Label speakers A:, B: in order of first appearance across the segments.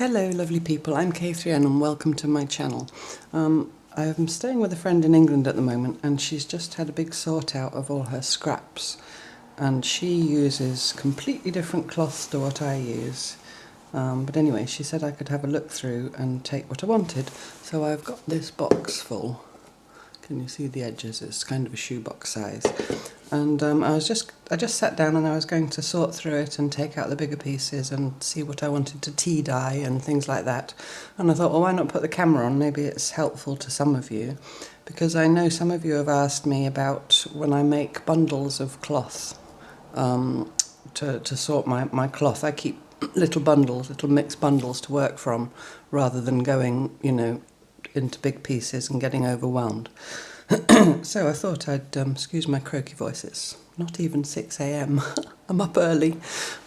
A: Hello lovely people, I'm K3N and welcome to my channel. I'm staying with a friend in England at the moment and she's just had a big sort out of all her scraps, and she uses completely different cloths to what I use. But anyway, she said I could have a look through and take what I wanted, so I've got this box full. Can you see the edges? It's kind of a shoebox size. And I just sat down and I was going to sort through it and take out the bigger pieces and see what I wanted to tea dye and things like that. And I thought, well, why not put the camera on? Maybe it's helpful to some of you, because I know some of you have asked me about when I make bundles of cloth to sort my cloth. I keep little bundles, little mixed bundles to work from, rather than going, into big pieces and getting overwhelmed. So I thought I'd, excuse my croaky voice, it's not even 6 AM, I'm up early.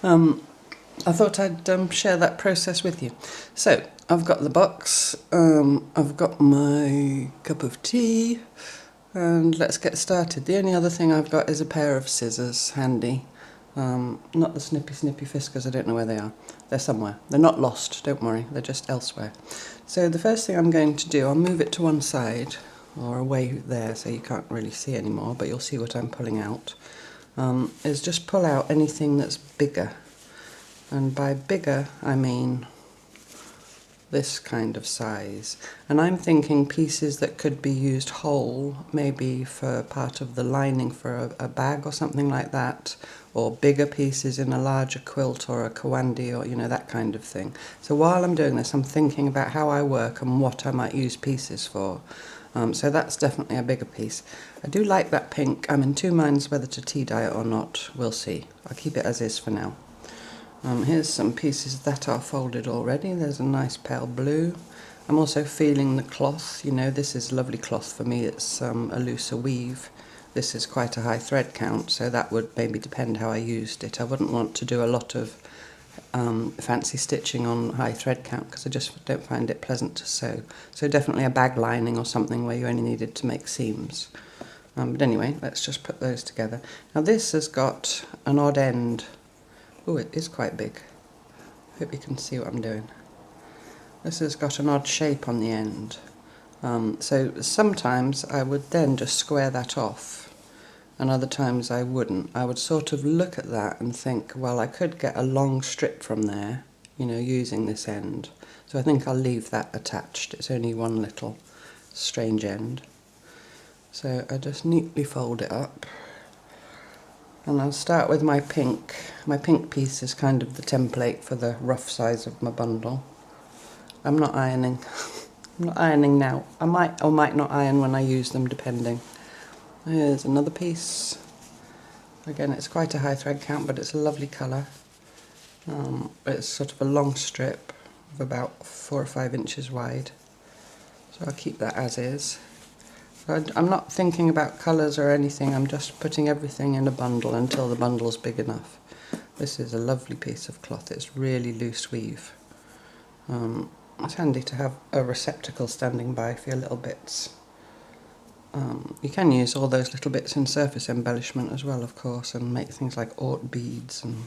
A: I thought I'd share that process with you. So I've got the box, I've got my cup of tea, and let's get started. The only other thing I've got is a pair of scissors handy. Not the snippy fiskers, I don't know where they are. They're somewhere. They're not lost, don't worry, they're just elsewhere. So the first thing I'm going to do, I'll move it to one side, or away there so you can't really see anymore, but you'll see what I'm pulling out, is just pull out anything that's bigger. And by bigger, I mean this kind of size. And I'm thinking pieces that could be used whole, maybe for part of the lining for a bag or something like that, or bigger pieces in a larger quilt or a kawandi, or that kind of thing. So while I'm doing this, I'm thinking about how I work and what I might use pieces for. So that's definitely a bigger piece. I do like that pink. I'm in two minds whether to tea dye it or not. We'll see. I'll keep it as is for now. Here's some pieces that are folded already. There's a nice pale blue. I'm also feeling the cloth. This is lovely cloth for me. It's a looser weave. This is quite a high thread count, so that would maybe depend how I used it. I wouldn't want to do a lot of fancy stitching on high thread count, because I just don't find it pleasant to sew. So definitely a bag lining or something where you only needed to make seams. But anyway, let's just put those together. Now this has got an odd end. Oh, it is quite big. Hope you can see what I'm doing. This has got an odd shape on the end. So sometimes I would then just square that off, and other times I wouldn't. I would sort of look at that and think, well, I could get a long strip from there, using this end. So I think I'll leave that attached. It's only one little strange end. So I just neatly fold it up. And I'll start with my pink. My pink piece is kind of the template for the rough size of my bundle. I'm not ironing. I'm not ironing now. I might or might not iron when I use them, depending. Here's another piece. Again, it's quite a high thread count, but it's a lovely colour. It's sort of a long strip of about 4 or 5 inches wide. So I'll keep that as is. So I'm not thinking about colours or anything, I'm just putting everything in a bundle until the bundle's big enough. This is a lovely piece of cloth, it's really loose weave. It's handy to have a receptacle standing by for your little bits. You can use all those little bits in surface embellishment as well, of course, and make things like aught beads and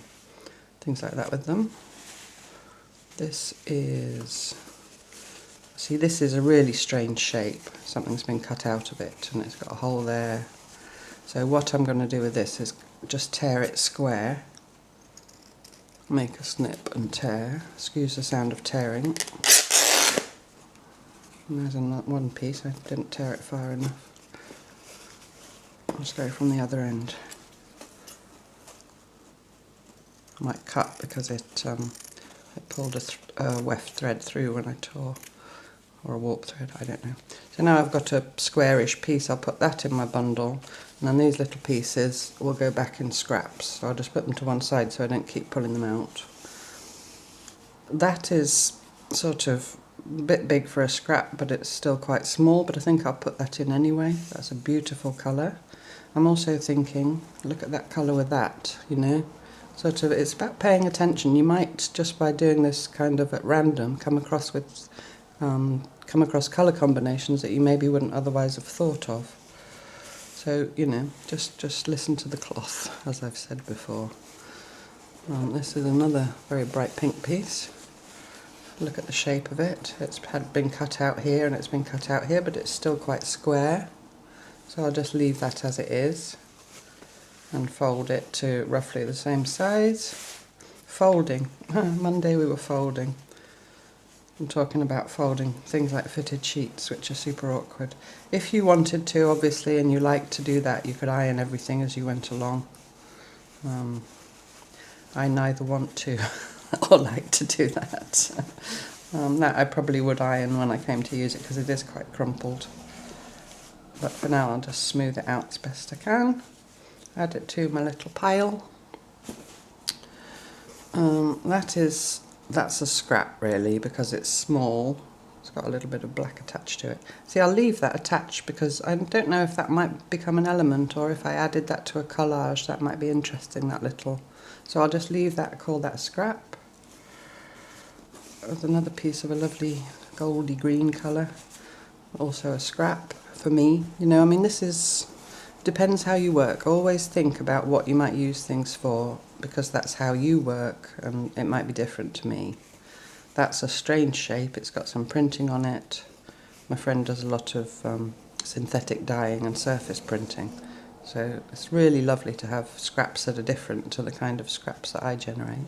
A: things like that with them. This is a really strange shape. Something's been cut out of it and it's got a hole there. So what I'm going to do with this is just tear it square. Make a snip and tear. Excuse the sound of tearing. And there's one piece, I didn't tear it far enough. Let's go from the other end. I might cut because it pulled a weft thread through when I tore. Or a warp thread, I don't know. So now I've got a squarish piece, I'll put that in my bundle, and then these little pieces will go back in scraps. So I'll just put them to one side so I don't keep pulling them out. That is sort of a bit big for a scrap, but it's still quite small, but I think I'll put that in anyway. That's a beautiful colour. I'm also thinking, look at that colour with that, Sort of, it's about paying attention. You might, just by doing this kind of at random, come across colour combinations that you maybe wouldn't otherwise have thought of. So, just listen to the cloth, as I've said before. This is another very bright pink piece. Look at the shape of it. It's had been cut out here and it's been cut out here, but it's still quite square. So I'll just leave that as it is and fold it to roughly the same size. Folding. Monday we were folding. I'm talking about folding things like fitted sheets, which are super awkward. If you wanted to, obviously, and you like to do that, you could iron everything as you went along. I neither want to or like to do that. That I probably would iron when I came to use it because it is quite crumpled. But for now I'll just smooth it out as best I can. Add it to my little pile. That's a scrap really because it's small. It's got a little bit of black attached to it. See, I'll leave that attached because I don't know if that might become an element or if I added that to a collage that might be interesting, that little. So I'll just leave that, call that scrap. There's another piece of a lovely goldy green colour. Also a scrap for me. You know, I mean, this is, depends how you work. Always think about what you might use things for because that's how you work and it might be different to me. That's a strange shape, it's got some printing on it. My friend does a lot of synthetic dyeing and surface printing, so it's really lovely to have scraps that are different to the kind of scraps that I generate.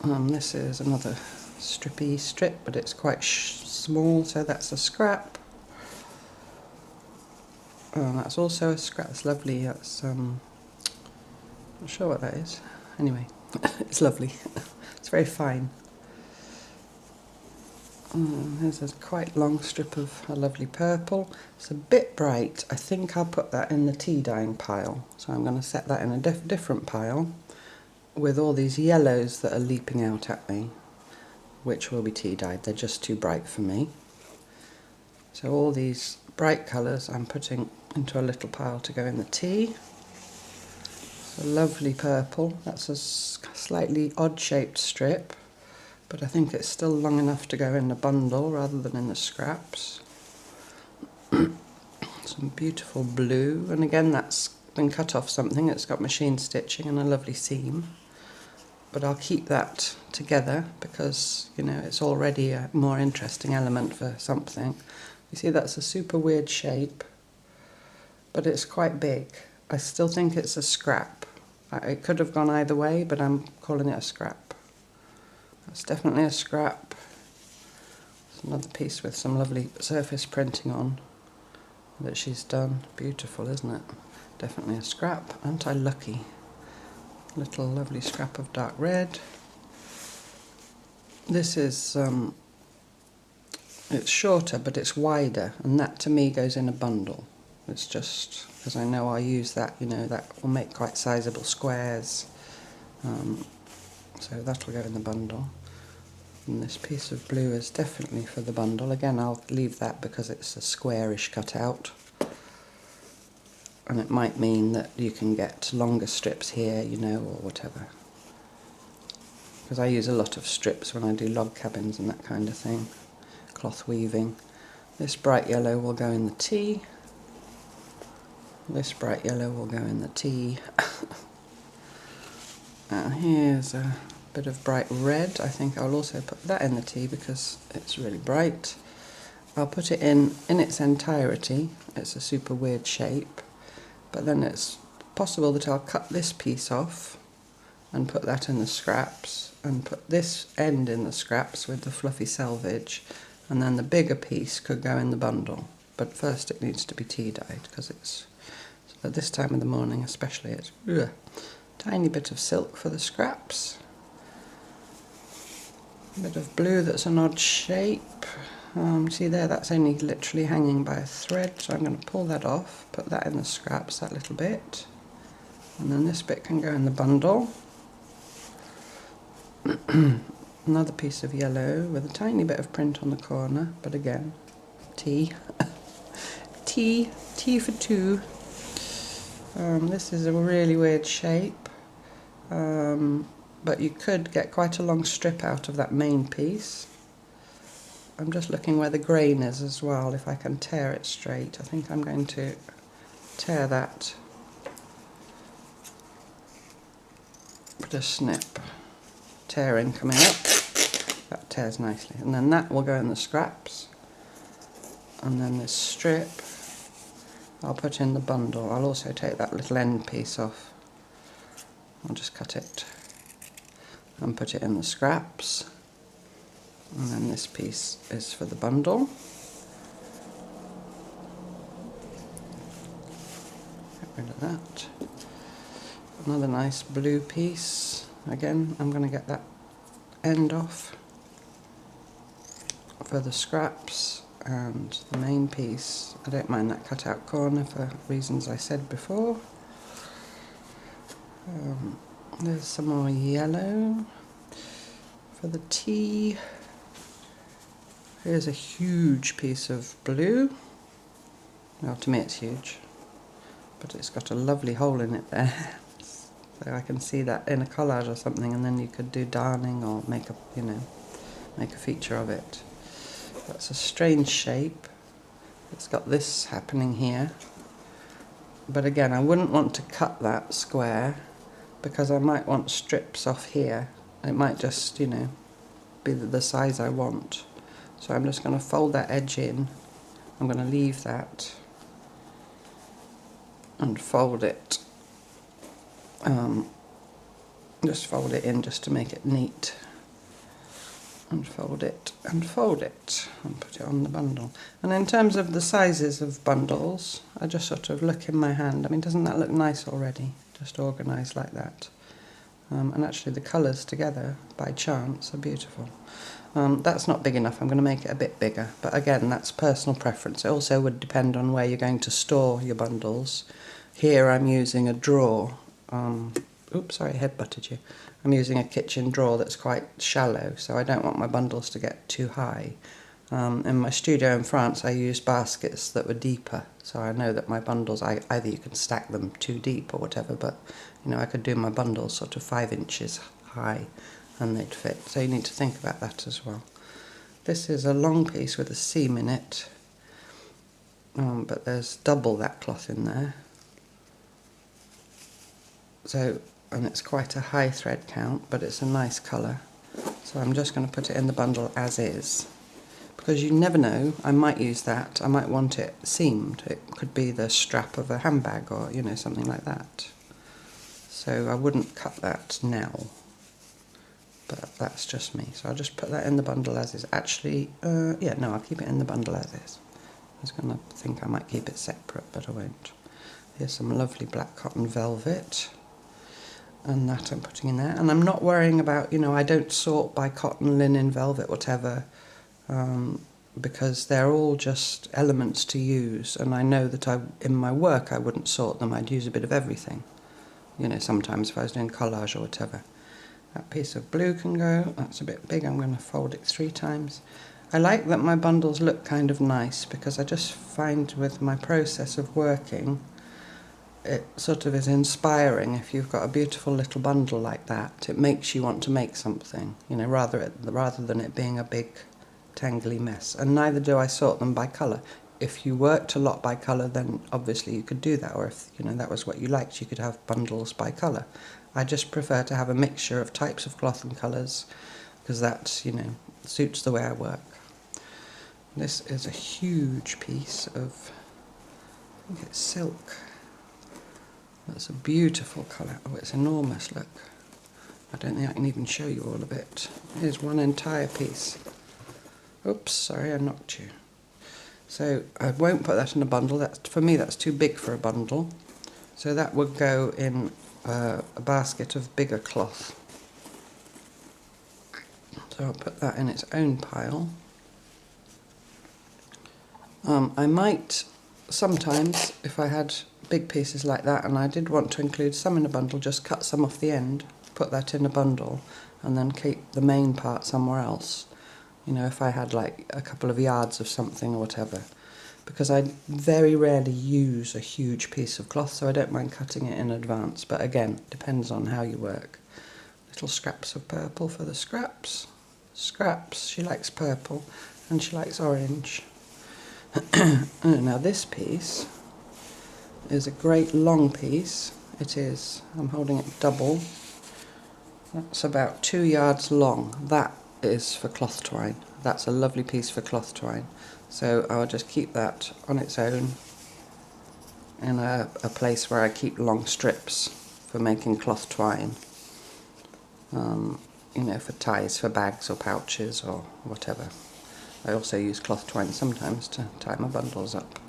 A: This is another strippy strip, but it's quite small, so that's a scrap. That's also a scrap, it's lovely, that's, not sure what that is. Anyway, it's lovely, it's very fine. There's a quite long strip of a lovely purple. It's a bit bright. I think I'll put that in the tea dyeing pile. So I'm going to set that in a different pile with all these yellows that are leaping out at me, which will be tea dyed. They're just too bright for me. So all these bright colours I'm putting into a little pile to go in the tea. It's a lovely purple. That's a slightly odd shaped strip, but I think it's still long enough to go in the bundle rather than in the scraps. Some beautiful blue, and again that's been cut off something. It's got machine stitching and a lovely seam, but I'll keep that together because, you know, it's already a more interesting element for something. You see, that's a super weird shape, but it's quite big. I still think it's a scrap. It could have gone either way, but I'm calling it a scrap. That's definitely a scrap. It's another piece with some lovely surface printing on that she's done. Beautiful, isn't it? Definitely a scrap. Aren't I lucky? Little lovely scrap of dark red. This is, it's shorter, but it's wider, and that to me goes in a bundle. It's just because I know I'll use that, you know, that will make quite sizable squares. So that'll go in the bundle. And this piece of blue is definitely for the bundle. Again, I'll leave that because it's a squarish cutout. And it might mean that you can get longer strips here, you know, or whatever. Because I use a lot of strips when I do log cabins and that kind of thing. Cloth weaving. This bright yellow will go in the tea. This bright yellow will go in the tea. And here's a bit of bright red. I think I'll also put that in the tea because it's really bright. I'll put it in its entirety. It's a super weird shape, but then it's possible that I'll cut this piece off and put that in the scraps and put this end in the scraps with the fluffy selvage, and then the bigger piece could go in the bundle. But first it needs to be tea dyed because it's, at this time of the morning especially, it's tiny bit of silk for the scraps. A bit of blue that's an odd shape. See there, that's only literally hanging by a thread, so I'm going to pull that off, put that in the scraps, that little bit, and then this bit can go in the bundle. Another piece of yellow with a tiny bit of print on the corner, but again, tea. tea for two. This is a really weird shape. But you could get quite a long strip out of that main piece. I'm just looking where the grain is as well, if I can tear it straight. I think I'm going to tear that. Put a snip. Tearing coming up. tears nicely. And then that will go in the scraps. And then this strip I'll put in the bundle. I'll also take that little end piece off. I'll just cut it and put it in the scraps. And then this piece is for the bundle. Get rid of that. Another nice blue piece. Again, I'm going to get that end off for the scraps, and the main piece, I don't mind that cut out corner for reasons I said before. There's some more yellow for the T. Here's a huge piece of blue. Well, to me it's huge, but it's got a lovely hole in it there. So I can see that in a collage or something, and then you could do darning or make a, you know, make a feature of it. That's a strange shape. It's got this happening here. But again, I wouldn't want to cut that square because I might want strips off here. It might just, you know, be the size I want. So I'm just going to fold that edge in. I'm going to leave that and fold it. Just fold it in just to make it neat. And fold it and fold it and put it on the bundle. And in terms of the sizes of bundles, I just sort of look in my hand. I mean, doesn't that look nice already? Just organised like that. And actually the colours together, by chance, are beautiful. That's not big enough. I'm going to make it a bit bigger. But again, that's personal preference. It also would depend on where you're going to store your bundles. Here I'm using a drawer. Oops, sorry, I head-butted you. I'm using a kitchen drawer that's quite shallow, so I don't want my bundles to get too high. In my studio in France, I used baskets that were deeper, so I know that my bundles, either you can stack them too deep or whatever, but you know, I could do my bundles sort of 5 inches high and they'd fit. So you need to think about that as well. This is a long piece with a seam in it, but there's double that cloth in there. So, and it's quite a high thread count, but it's a nice colour. So I'm just going to put it in the bundle as is. Because you never know, I might use that, I might want it seamed. It could be the strap of a handbag or, you know, something like that. So I wouldn't cut that now. But that's just me. So I'll just put that in the bundle as is. Actually, yeah, no, I'll keep it in the bundle as is. I was going to think I might keep it separate, but I won't. Here's some lovely black cotton velvet. And that I'm putting in there, and I'm not worrying about, you know, I don't sort by cotton, linen, velvet, whatever, because they're all just elements to use, and I know that in my work I wouldn't sort them. I'd use a bit of everything, you know, sometimes if I was doing collage or whatever. That piece of blue can go. That's a bit big. I'm going to fold it 3 times. I like that my bundles look kind of nice, because I just find with my process of working, it sort of is inspiring. If you've got a beautiful little bundle like that, it makes you want to make something, you know, rather than it being a big tangly mess. And neither do I sort them by colour. If you worked a lot by colour, then obviously you could do that, or if, you know, that was what you liked, you could have bundles by colour. I just prefer to have a mixture of types of cloth and colours, because that, you know, suits the way I work. This is a huge piece of, I think it's silk. That's a beautiful colour. Oh, it's enormous, look. I don't think I can even show you all of it. Here's one entire piece. Oops, sorry, I knocked you. So I won't put that in a bundle. For me, that's too big for a bundle. So that would go in a basket of bigger cloth. So I'll put that in its own pile. I might sometimes, if I had big pieces like that and I did want to include some in a bundle, just cut some off the end, put that in a bundle, and then keep the main part somewhere else. You know, if I had like a couple of yards of something or whatever. Because I very rarely use a huge piece of cloth, so I don't mind cutting it in advance. But again, depends on how you work. Little scraps of purple for the scraps. Scraps, she likes purple and she likes orange. Now this piece is a great long piece. It is. I'm holding it double. That's about 2 yards long. That is for cloth twine. That's a lovely piece for cloth twine. So I'll just keep that on its own in a place where I keep long strips for making cloth twine. You know, for ties for bags or pouches or whatever. I also use cloth twine sometimes to tie my bundles up.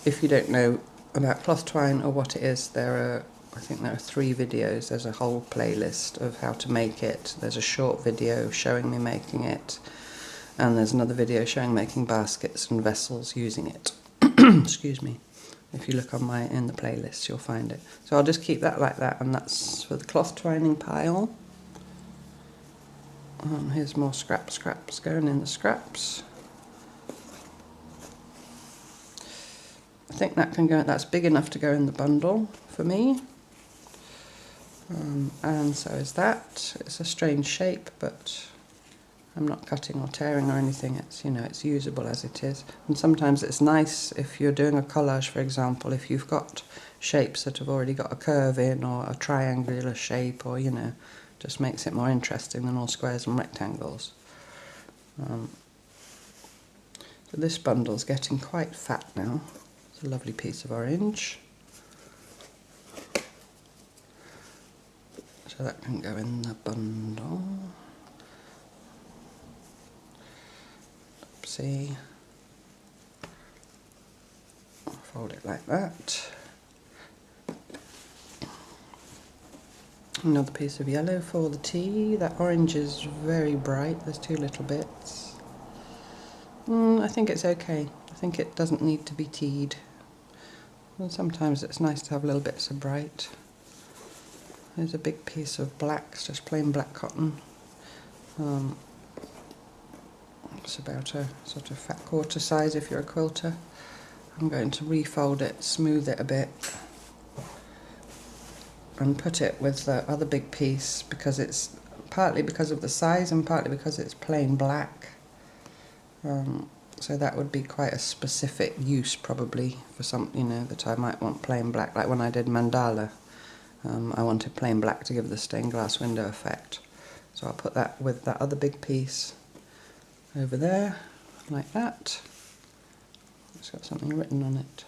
A: If you don't know about cloth twine or what it is, I think there are 3 videos. There's a whole playlist of how to make it. There's a short video showing me making it, and there's another video showing making baskets and vessels using it. Excuse me. If you look in the playlist, you'll find it. So I'll just keep that like that, and that's for the cloth twining pile. Here's more scraps going in the scraps. I think that can go. That's big enough to go in the bundle for me. And so is that. It's a strange shape, but I'm not cutting or tearing or anything. It's, you know, it's usable as it is. And sometimes it's nice if you're doing a collage, for example, if you've got shapes that have already got a curve in, or a triangular shape, or, you know, just makes it more interesting than all squares and rectangles. So this bundle's getting quite fat now. It's a lovely piece of orange. So that can go in the bundle. Oopsie. I'll fold it like that. Another piece of yellow for the tea. That orange is very bright. There's 2 little bits. I think it's okay. I think it doesn't need to be teed. And sometimes it's nice to have little bits of bright. There's a big piece of black, it's just plain black cotton. It's about a sort of fat quarter size if you're a quilter. I'm going to refold it, smooth it a bit, and put it with the other big piece, because it's partly because of the size and partly because it's plain black. So that would be quite a specific use probably for some, you know, that I might want plain black, like when I did mandala. I wanted plain black to give the stained glass window effect. So I'll put that with that other big piece over there, like that. It's got something written on it.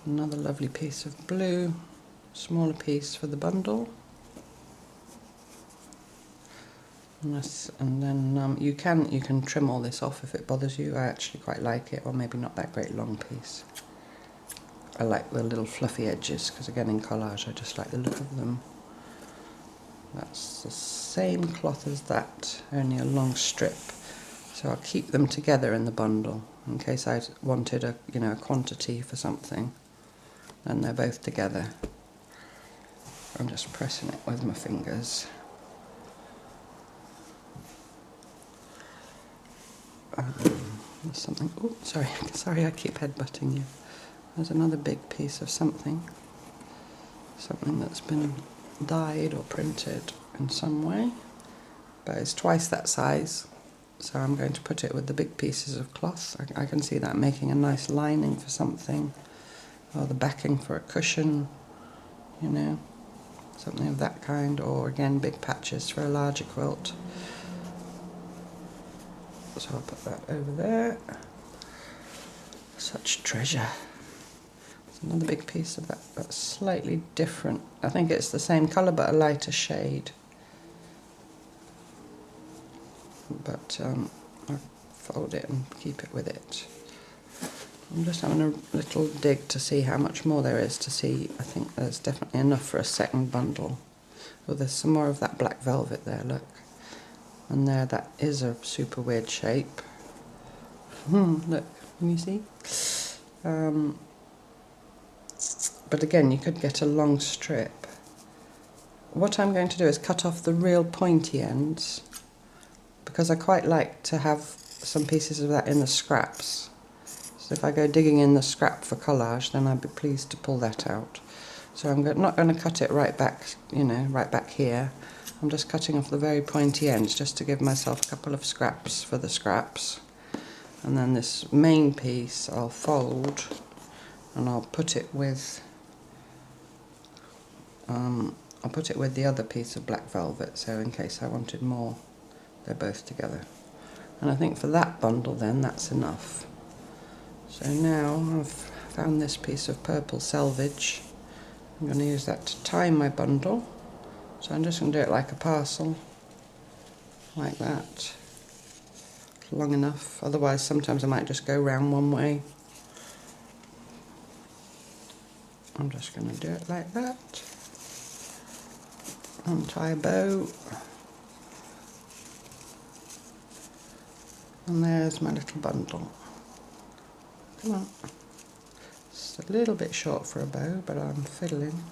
A: Another lovely piece of blue, smaller piece for the bundle. And then you can trim all this off if it bothers you. I actually quite like it, or maybe not that great long piece. I like the little fluffy edges, because again in collage I just like the look of them. That's the same cloth as that, only a long strip. So I'll keep them together in the bundle in case I wanted a quantity for something. And they're both together. I'm just pressing it with my fingers. There's something. Oh, sorry, I keep headbutting you. There's another big piece of something that's been dyed or printed in some way, but it's twice that size. So I'm going to put it with the big pieces of cloth. I can see that making a nice lining for something, or the backing for a cushion, you know, something of that kind, or again big patches for a larger quilt. So I'll put that over there. Such treasure. There's another big piece of that that's slightly different. I think it's the same colour but a lighter shade. But I'll fold it and keep it with it. I'm just having a little dig to see how much more there is to see. I think there's definitely enough for a second bundle. Oh, there's some more of that black velvet there, look. And there, that is a super weird shape. Look, can you see? But again, you could get a long strip. What I'm going to do is cut off the real pointy ends, because I quite like to have some pieces of that in the scraps. So if I go digging in the scrap for collage, then I'd be pleased to pull that out. So I'm not going to cut it right back, right back here. I'm just cutting off the very pointy ends just to give myself a couple of scraps for the scraps. And then this main piece I'll fold and I'll put it with I'll put it with the other piece of black velvet, so in case I wanted more, they're both together. And I think for that bundle then, that's enough. So now I've found this piece of purple selvage. I'm going to use that to tie my bundle. So I'm just going to do it like a parcel, like that. Long enough, otherwise sometimes I might just go round one way. I'm just going to do it like that. Untie a bow. And there's my little bundle. Come on. It's a little bit short for a bow, but I'm fiddling.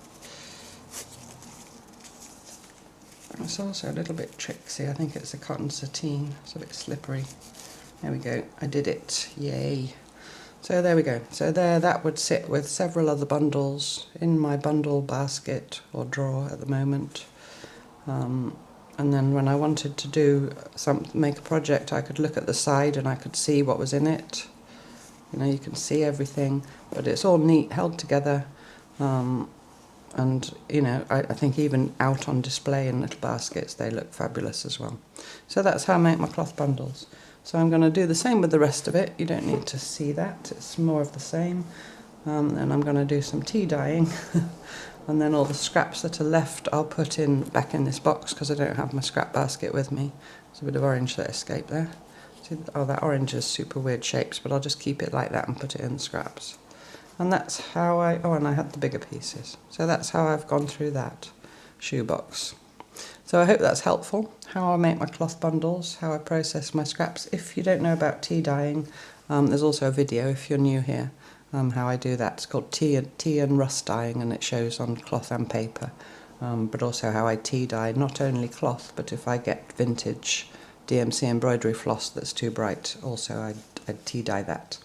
A: It's also a little bit tricksy. I think it's a cotton sateen. It's a bit slippery. There we go. I did it. Yay. So there we go. So there, that would sit with several other bundles in my bundle basket or drawer at the moment. And then when I wanted to do make a project, I could look at the side and I could see what was in it. You know, you can see everything, but it's all neat, held together. And, you know, I think even out on display in little baskets, they look fabulous as well. So that's how I make my cloth bundles. So I'm going to do the same with the rest of it. You don't need to see that, it's more of the same. And I'm going to do some tea dyeing. And then all the scraps that are left I'll put back in this box because I don't have my scrap basket with me. There's a bit of orange that escaped there. See, oh, that orange is super weird shapes, but I'll just keep it like that and put it in the scraps. And that's how and I had the bigger pieces. So that's how I've gone through that shoebox. So I hope that's helpful, how I make my cloth bundles, how I process my scraps. If you don't know about tea dyeing, there's also a video if you're new here, how I do that. It's called tea and rust dyeing, and it shows on cloth and paper. But also how I tea dye not only cloth, but if I get vintage DMC embroidery floss that's too bright, also I'd tea dye that.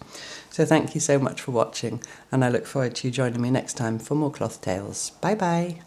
A: So thank you so much for watching, and I look forward to you joining me next time for more cloth tales. Bye bye!